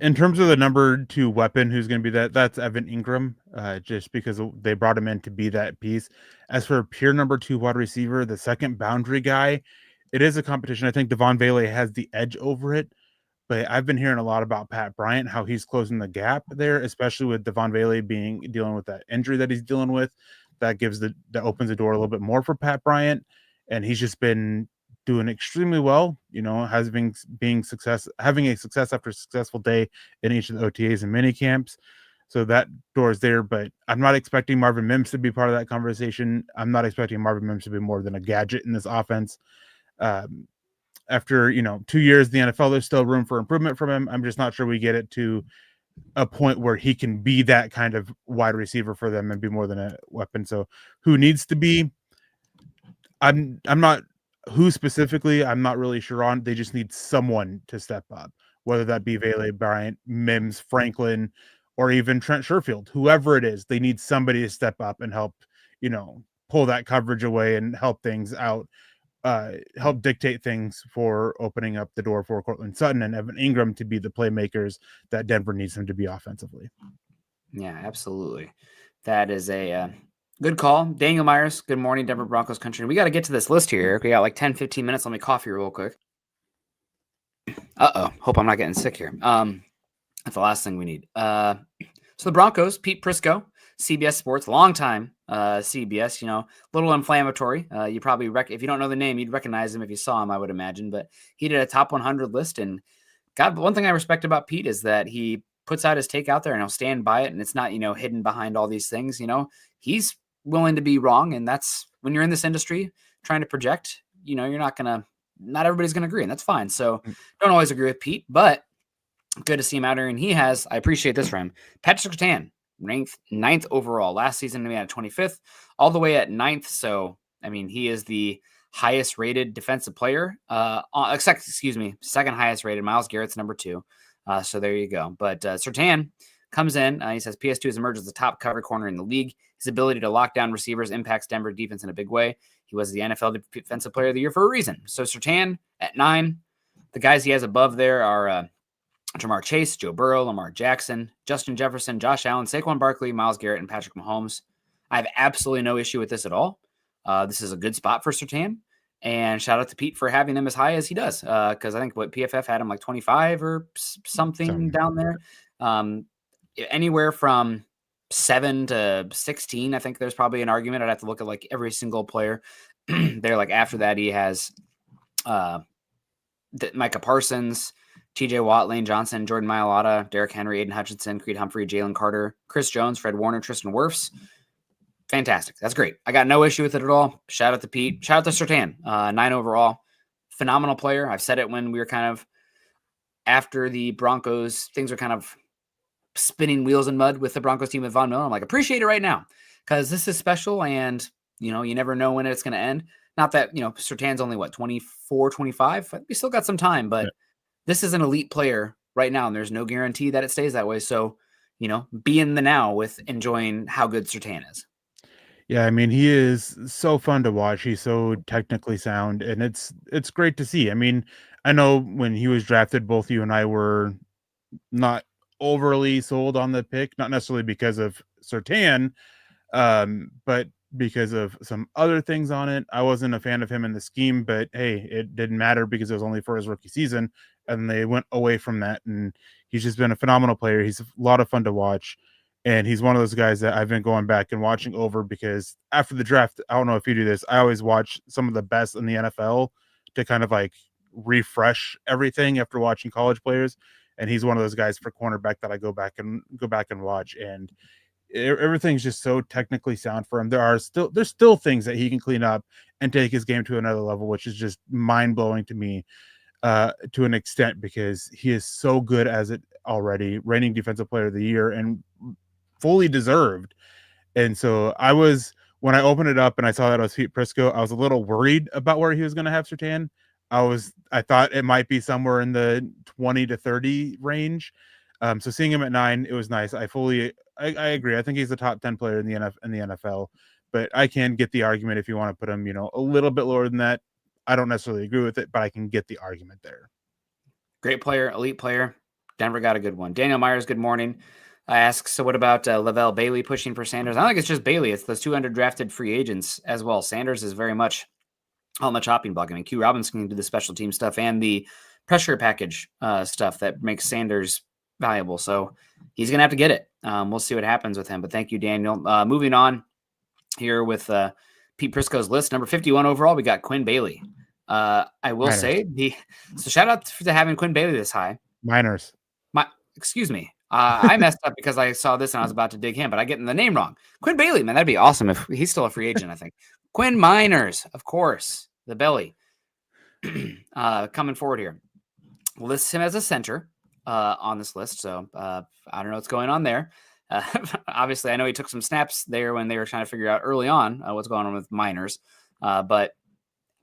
in terms of the number 2 weapon, who's going to be that's Evan Ingram, just because they brought him in to be that piece. As for pure number 2 wide receiver, the second boundary guy, it is a competition. I think Devon Vele has the edge over it, but I've been hearing a lot about Pat Bryant, how he's closing the gap there, especially with Devon Vele dealing with that injury that he's dealing with. That opens the door a little bit more for Pat Bryant, and he's just been doing extremely well. Having a success after a successful day in each of the OTAs and mini camps. So that door is there, but I'm not expecting Marvin Mims to be part of that conversation. I'm not expecting Marvin Mims to be more than a gadget in this offense. After 2 years in the NFL, there's still room for improvement from him. I'm just not sure we get it to a point where he can be that kind of wide receiver for them and be more than a weapon. So who needs to be? I'm not who specifically. I'm not really sure on. They just need someone to step up, whether that be Vele, Bryant, Mims, Franklin, or even Trent Sherfield. Whoever it is, they need somebody to step up and help, pull that coverage away and help things out. Help dictate things for opening up the door for Cortland Sutton and Evan Ingram to be the playmakers that Denver needs them to be offensively. Yeah, absolutely. That is a good call. Daniel Myers, good morning, Denver Broncos country. We got to get to this list here, Eric. We got like 10, 15 minutes. Let me cough here real quick. Hope I'm not getting sick here. That's the last thing we need. So the Broncos, Pete Prisco, CBS Sports, long time CBS, little inflammatory. You probably, if you don't know the name, you'd recognize him if you saw him, I would imagine. But he did a top 100 list. And God, one thing I respect about Pete is that he puts out his take out there and he'll stand by it. And it's not, hidden behind all these things. He's willing to be wrong. And that's when you're in this industry trying to project, not everybody's going to agree. And that's fine. So don't always agree with Pete, but good to see him out here. And I appreciate this for him. Patrick Surtain, ranked 9th overall. Last season, we had 25th, all the way at 9th. So, he is the highest rated defensive player. Second highest rated. Myles Garrett's number 2. So there you go. But Surtain comes in. He says PS2 has emerged as the top cover corner in the league. His ability to lock down receivers impacts Denver defense in a big way. He was the NFL Defensive Player of the Year for a reason. So Surtain at 9. The guys he has above there are Jamar Chase, Joe Burrow, Lamar Jackson, Justin Jefferson, Josh Allen, Saquon Barkley, Myles Garrett, and Patrick Mahomes. I have absolutely no issue with this at all. This is a good spot for Surtain. And shout out to Pete for having him as high as he does. Because I think PFF had him like 25 or something down there. Anywhere from 7 to 16, I think there's probably an argument. I'd have to look at like every single player there. Like after that, he has Micah Parsons, TJ Watt, Lane Johnson, Jordan Mailata, Derrick Henry, Aiden Hutchinson, Creed Humphrey, Jalen Carter, Chris Jones, Fred Warner, Tristan Wirfs. Fantastic. That's great. I got no issue with it at all. Shout out to Pete. Shout out to Surtain. 9 overall. Phenomenal player. I've said it when we were kind of after the Broncos, things were kind of spinning wheels in mud with the Broncos team with Von Miller. I'm like, appreciate it right now because this is special and, you never know when it's going to end. Not that, Surtain's only, 24, 25? We still got some time, but this is an elite player right now, and there's no guarantee that it stays that way. So, be in the now with enjoying how good Surtain is. Yeah, he is so fun to watch. He's so technically sound, and it's great to see. I know when he was drafted, both you and I were not overly sold on the pick, not necessarily because of Surtain, but because of some other things on it. I wasn't a fan of him in the scheme, but hey, it didn't matter because it was only for his rookie season, and they went away from that. And he's just been a phenomenal player. He's a lot of fun to watch, and he's one of those guys that I've been going back and watching over because after the draft, I don't know if you do this, I always watch some of the best in the NFL to kind of like refresh everything after watching college players. And he's one of those guys for cornerback that I go back and watch, and everything's just so technically sound for him. There's still things that he can clean up and take his game to another level, which is just mind blowing to me, to an extent, because he is so good as it already, reigning defensive player of the year and fully deserved. And so when I opened it up and I saw that it was Pete Prisco, I was a little worried about where he was going to have Surtain. I thought it might be somewhere in the 20 to 30 range. So seeing him at 9, it was nice. I agree. I think he's the top 10 player in the NFL, but I can get the argument if you want to put him, a little bit lower than that. I don't necessarily agree with it, but I can get the argument there. Great player, elite player. Denver got a good one. Daniel Myers, good morning. Asks, so what about Lavelle Bailey pushing for Sanders? I don't think it's just Bailey. It's those 200 drafted free agents as well. Sanders is very much on the chopping block. I mean, Q Robinson can do the special team stuff and the pressure package stuff that makes Sanders valuable. So he's going to have to get it. We'll see what happens with him. But thank you, Daniel. Moving on here with Pete Prisco's list. Number 51 overall, we got Quinn Bailey. I will say, so shout out to having Quinn Bailey this high. Miners. Excuse me. I messed up because I saw this and I was about to dig him, but I get the name wrong. Quinn Bailey, man, that'd be awesome if he's still a free agent, I think. Quinn Miners, of course, the belly. Coming forward here. Lists him as a center on this list, so I don't know what's going on there. Obviously, I know he took some snaps there when they were trying to figure out early on what's going on with Miners. But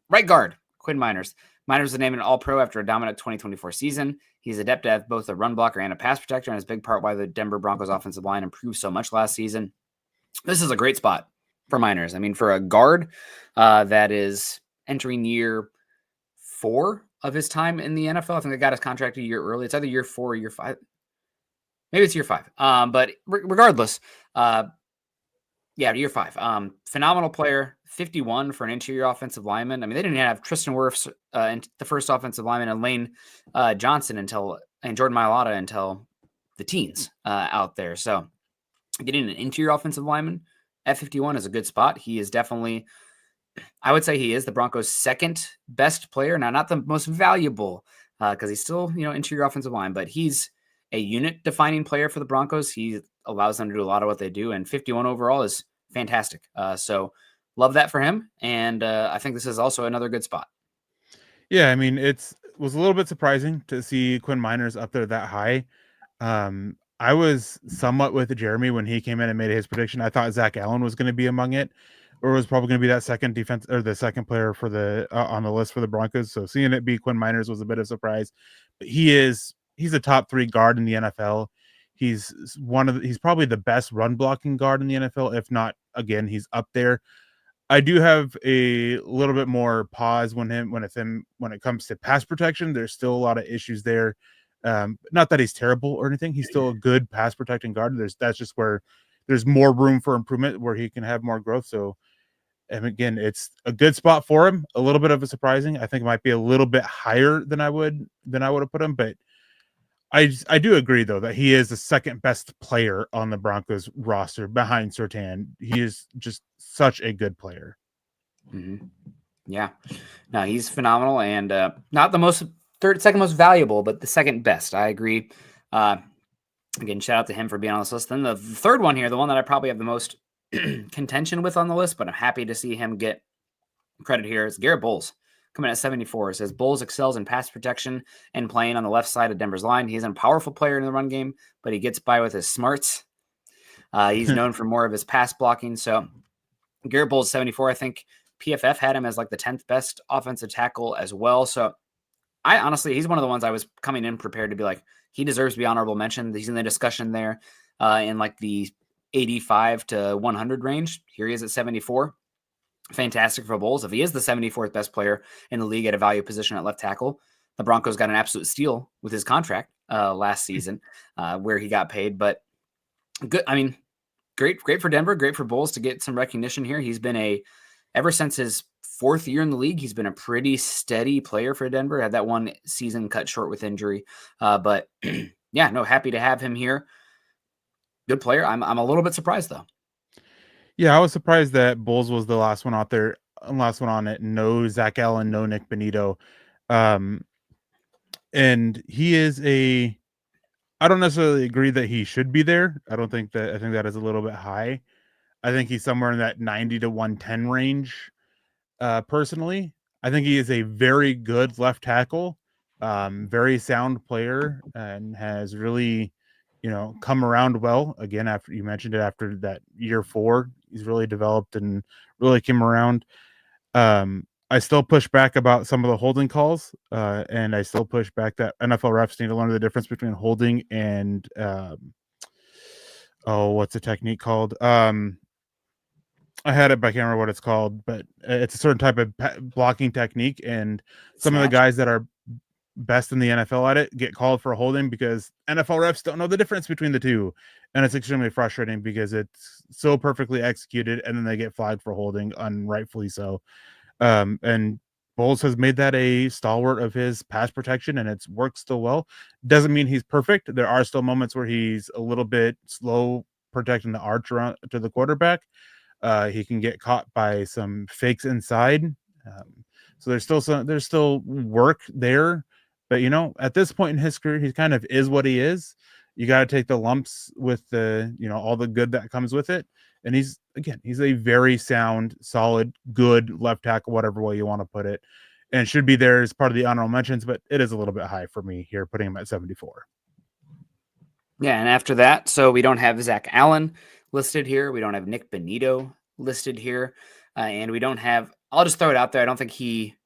right guard, Quinn Miners. Miners was named an All-Pro after a dominant 2024 season. He's adept at both a run blocker and a pass protector, and is a big part why the Denver Broncos offensive line improved so much last season. This is a great spot for Miners. I mean, for a guard that is entering year 4 of his time in the NFL, I think they got his contract a year early. It's either year 4 or year 5. Maybe it's year 5. But regardless, year 5. Phenomenal player, 51 for an interior offensive lineman. I mean, they didn't have Tristan Wirfs, the first offensive lineman, and Lane Johnson and Jordan Mailata until the teens out there. So getting an interior offensive lineman at 51 is a good spot. He is definitely, I would say he is the Broncos' second best player. Now, not the most valuable because he's still, interior offensive line, but he's a unit-defining player for the Broncos. He allows them to do a lot of what they do, and 51 overall is fantastic. So love that for him, and I think this is also another good spot. Yeah, I mean, was a little bit surprising to see Quinn Miners up there that high. I was somewhat with Jeremy when he came in and made his prediction. I thought Zach Allen was going to be among it, or was probably going to be that second defense or the second player for the on the list for the Broncos. So seeing it be Quinn Miners was a bit of a surprise. But he's a top 3 guard in the NFL. He's probably the best run blocking guard in the NFL. If not, again, he's up there. I do have a little bit more pause when it comes to pass protection. There's still a lot of issues there. Not that he's terrible or anything. He's still a good pass protecting guard. That's just where there's more room for improvement, where he can have more growth. So, and again, it's a good spot for him. A little bit of a surprising. I think it might be a little bit higher than I would have put him, but I do agree though that he is the second best player on the Broncos roster behind Surtain. He is just such a good player. Mm-hmm. Yeah, no, he's phenomenal, and not the second most valuable, but the second best. I agree. Again, shout out to him for being on this list. Then the third one here, the one that I probably have the most contention with on the list, but I'm happy to see him get credit here, is Garrett Bowles. Coming at 74, it says Bowles excels in pass protection and playing on the left side of Denver's line. He's a powerful player in the run game, but he gets by with his smarts. He's known for more of his pass blocking. So Garrett Bowles, 74, I think PFF had him as like the 10th best offensive tackle as well. So he's one of the ones I was coming in prepared to be like, he deserves to be honorable mention. He's in the discussion there in like the 85 to 100 range. Here he is at 74. Fantastic for Bowles. If he is the 74th best player in the league at a value position at left tackle, the Broncos got an absolute steal with his contract last season, where he got paid. But good, I mean, great for Denver, great for Bulls to get some recognition here. He's been ever since his 4th year in the league, he's been a pretty steady player for Denver. Had that one season cut short with injury, but yeah, no, happy to have him here. Good player. I'm a little bit surprised though. Yeah, I was surprised that Bulls was the last one out there, last one on it. No Zach Allen, no Nick Benito. And he is I don't necessarily agree that he should be there. I think that is a little bit high. I think he's somewhere in that 90 to 110 range. Personally, I think he is a very good left tackle, very sound player, and has really, come around well. Again, after you mentioned it, after that year 4, he's really developed and really came around. I still push back about some of the holding calls, and I still push back that NFL refs need to learn the difference between holding and what's the technique called? I had it, but I can't remember what it's called, but it's a certain type of blocking technique, and some of the guys that are best in the NFL at it get called for holding because NFL refs don't know the difference between the two, and it's extremely frustrating because it's so perfectly executed, and then they get flagged for holding, unrightfully so. And Bowles has made that a stalwart of his pass protection, and it's worked still well. Doesn't mean he's perfect. There are still moments where he's a little bit slow protecting the arch around to the quarterback. He can get caught by some fakes inside. So there's still work there. But at this point in his career, he kind of is what he is. You got to take the lumps with the, all the good that comes with it. And he's a very sound, solid, good left tackle, whatever way you want to put it. And should be there as part of the honorable mentions, but it is a little bit high for me here, putting him at 74. Yeah, and after that, so we don't have Zach Allen listed here. We don't have Nick Benito listed here. And we don't have, I'll just throw it out there. I don't think he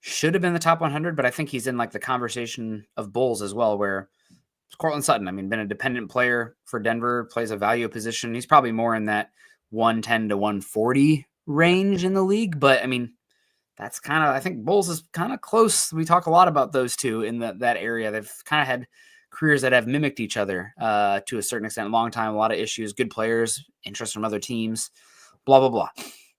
should have been the top 100, but I think he's in like the conversation of Bulls as well, where it's Courtland Sutton. I mean, been a dependent player for Denver, plays a value position. He's probably more in that 110 to 140 range in the league. But I mean, that's kind of, I think Bulls is kind of close. We talk a lot about those two in that area. They've kind of had careers that have mimicked each other to a certain extent, a long time, a lot of issues, good players, interest from other teams, blah, blah, blah.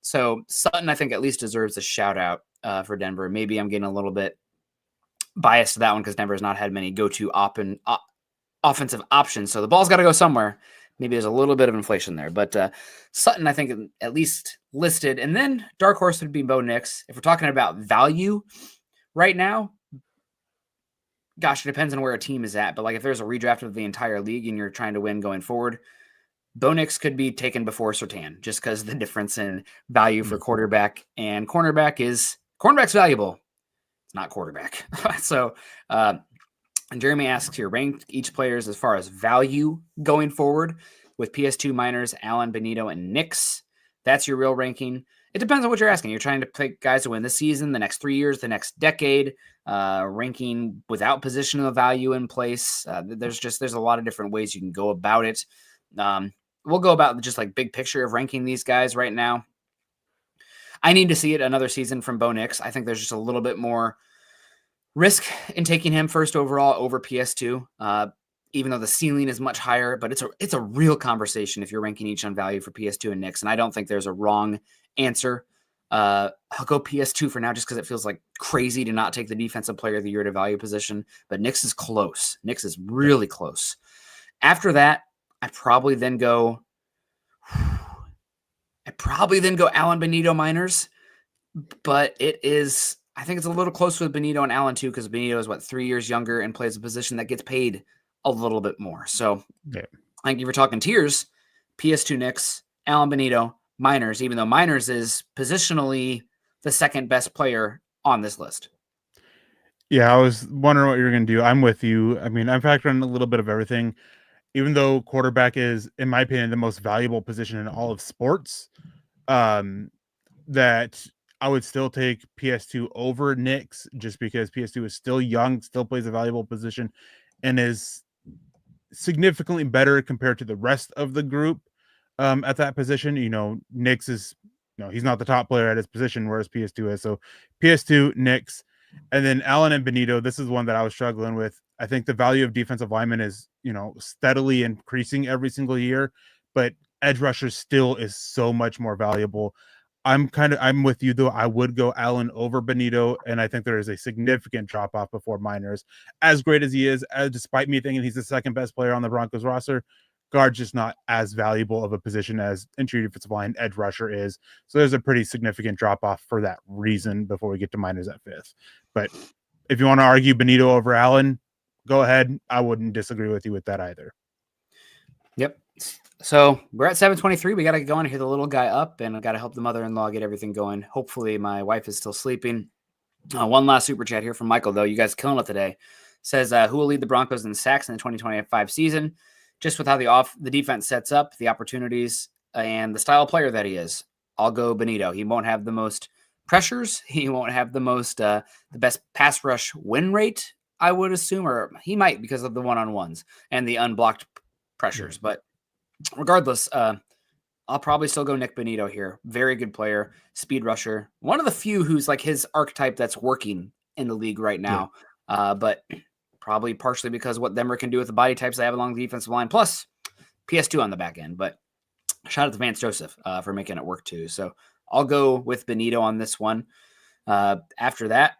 So Sutton, I think, at least deserves a shout out for Denver. Maybe I'm getting a little bit biased to that one because Denver has not had many go-to offensive options. So the ball's got to go somewhere. Maybe there's a little bit of inflation there. But Sutton, I think, at least listed. And then dark horse would be Bo Nix. If we're talking about value right now, gosh, it depends on where a team is at. But like if there's a redraft of the entire league and you're trying to win going forward, Bo Nix could be taken before Surtain just because of the difference in value for quarterback and cornerback's valuable. It's not quarterback. So and Jeremy asks here, rank each players as far as value going forward with PS2 minors, Allen, Benito, and Nix. That's your real ranking. It depends on what you're asking. You're trying to pick guys to win this season, the next 3 years, the next decade, ranking without positional value in place. There's a lot of different ways you can go about it. We'll go about just like big picture of ranking these guys right now. I need to see it another season from Bo Nix. I think there's just a little bit more risk in taking him first overall over PS2, even though the ceiling is much higher, but it's a real conversation if you're ranking each on value for PS2 and Nix. And I don't think there's a wrong answer. I'll go PS2 for now just because it feels like crazy to not take the defensive player of the year to value position, but Nix is close. Nix is really close. After that, I probably then go Allen, Benito minors, but I think it's a little close with Benito and Allen too, because Benito is 3 years younger and plays a position that gets paid a little bit more. So yeah. I think if you're talking tiers, PS2 Nix, Allen, Benito, minors, even though minors is positionally the second best player on this list. Yeah, I was wondering what you were going to do. I'm with you. I mean, I'm factoring a little bit of everything. Even though quarterback is, in my opinion, the most valuable position in all of sports, that I would still take PS2 over Nix just because PS2 is still young, still plays a valuable position, and is significantly better compared to the rest of the group at that position. Nix is, he's not the top player at his position, whereas PS2 is. So PS2, Nix. And then Allen and Benito, this is one that I was struggling with. I think the value of defensive linemen is, steadily increasing every single year, but edge rusher still is so much more valuable. I'm with you though. I would go Allen over Benito, and I think there is a significant drop off before Miners. As great as he is, despite me thinking he's the second best player on the Broncos roster, guard's just not as valuable of a position as interior defensive line edge rusher is. So there's a pretty significant drop off for that reason before we get to Miners at 5th. But if you want to argue Benito over Allen, go ahead. I wouldn't disagree with you with that either. Yep. So we're at 7:23. We got to go and hear the little guy up, and I got to help the mother-in-law get everything going. Hopefully my wife is still sleeping. One last super chat here from Michael, though. You guys killing it today. Says, who will lead the Broncos in sacks in the 2025 season? Just with how the defense sets up, the opportunities, and the style of player that he is, I'll go Benito. He won't have the most pressures. He won't have the most the best pass rush win rate, I would assume, or he might because of the one-on-ones and the unblocked pressures. But regardless, I'll probably still go Nick Benito here. Very good player, speed rusher. One of the few who's like his archetype that's working in the league right now. But probably partially because what Denver can do with the body types they have along the defensive line, plus PS2 on the back end. But shout out to Vance Joseph for making it work too. So I'll go with Benito on this one. After that,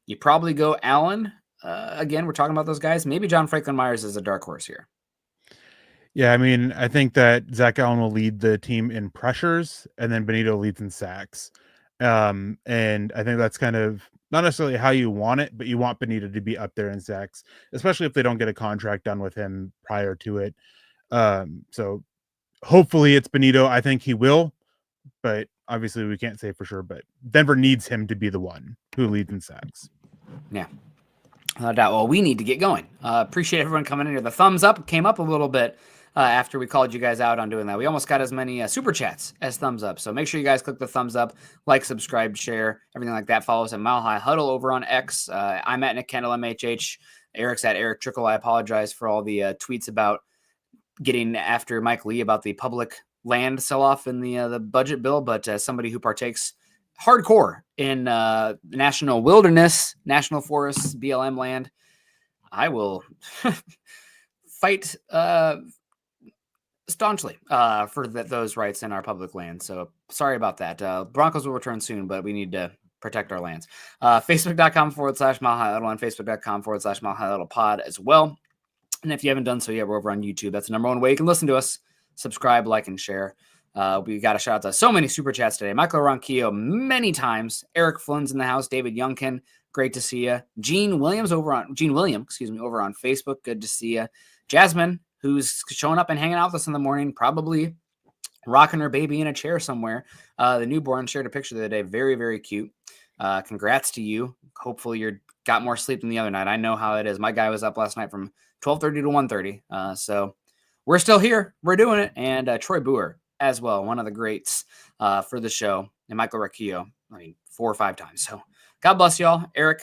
you probably go Allen. Again, we're talking about those guys. Maybe John Franklin Myers is a dark horse here. Yeah, I mean, I think that Zach Allen will lead the team in pressures, and then Benito leads in sacks. And I think that's kind of not necessarily how you want it, but you want Benito to be up there in sacks, especially if they don't get a contract done with him prior to it. So hopefully it's Benito. I think he will, but obviously we can't say for sure. But Denver needs him to be the one who leads in sacks. Yeah. No doubt. Well, we need to get going. Appreciate everyone coming in here. The thumbs up came up a little bit after we called you guys out on doing that. We almost got as many super chats as thumbs up. So make sure you guys click the thumbs up, like, subscribe, share, everything like that. Follow us at Mile High Huddle over on X. I'm at Nick Kendell, MHH. Eric's at Erick Trickel. I apologize for all the tweets about getting after Mike Lee about the public land sell-off in the budget bill. But as somebody who partakes hardcore in national wilderness, national forests, BLM land, I will fight staunchly for those rights in our public land. So sorry about that. Broncos will return soon, but we need to protect our lands. Facebook.com/Mile High Huddle and Facebook.com/Mile High Huddle pod as well. And if you haven't done so yet, we're over on YouTube. That's the number one way you can listen to us. Subscribe, like, and share. We got a shout out to so many super chats today. Michael Ronquillo many times. Eric Flynn's in the house. David Youngkin, great to see you. Gene William, over on Facebook. Good to see you. Jasmine, who's showing up and hanging out with us in the morning, probably rocking her baby in a chair somewhere. The newborn shared a picture the other day. Very, very cute. Congrats to you. Hopefully you got more sleep than the other night. I know how it is. My guy was up last night from 12:30 to 1:30. So we're still here. We're doing it. And Troy Boer as well, one of the greats for the show, and Michael Ronquillo, 4 or 5 times. So God bless y'all. Eric,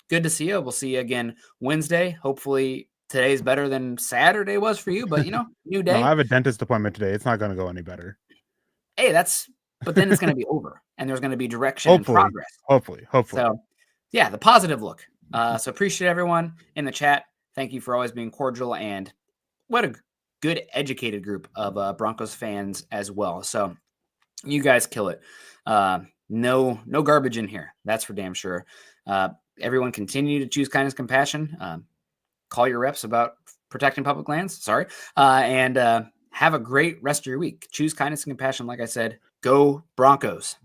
good to see you. We'll see you again Wednesday. Hopefully today's better than Saturday was for you, but new day. No, I have a dentist appointment today. It's not going to go any better. Hey, but then it's going to be over, and there's going to be direction and progress. Hopefully. So yeah, the positive look. So appreciate everyone in the chat. Thank you for always being cordial, and what a good educated group of Broncos fans as well. So you guys kill it. No garbage in here. That's for damn sure. Everyone continue to choose kindness, compassion. Call your reps about protecting public lands. Sorry. And have a great rest of your week. Choose kindness and compassion. Like I said, go Broncos.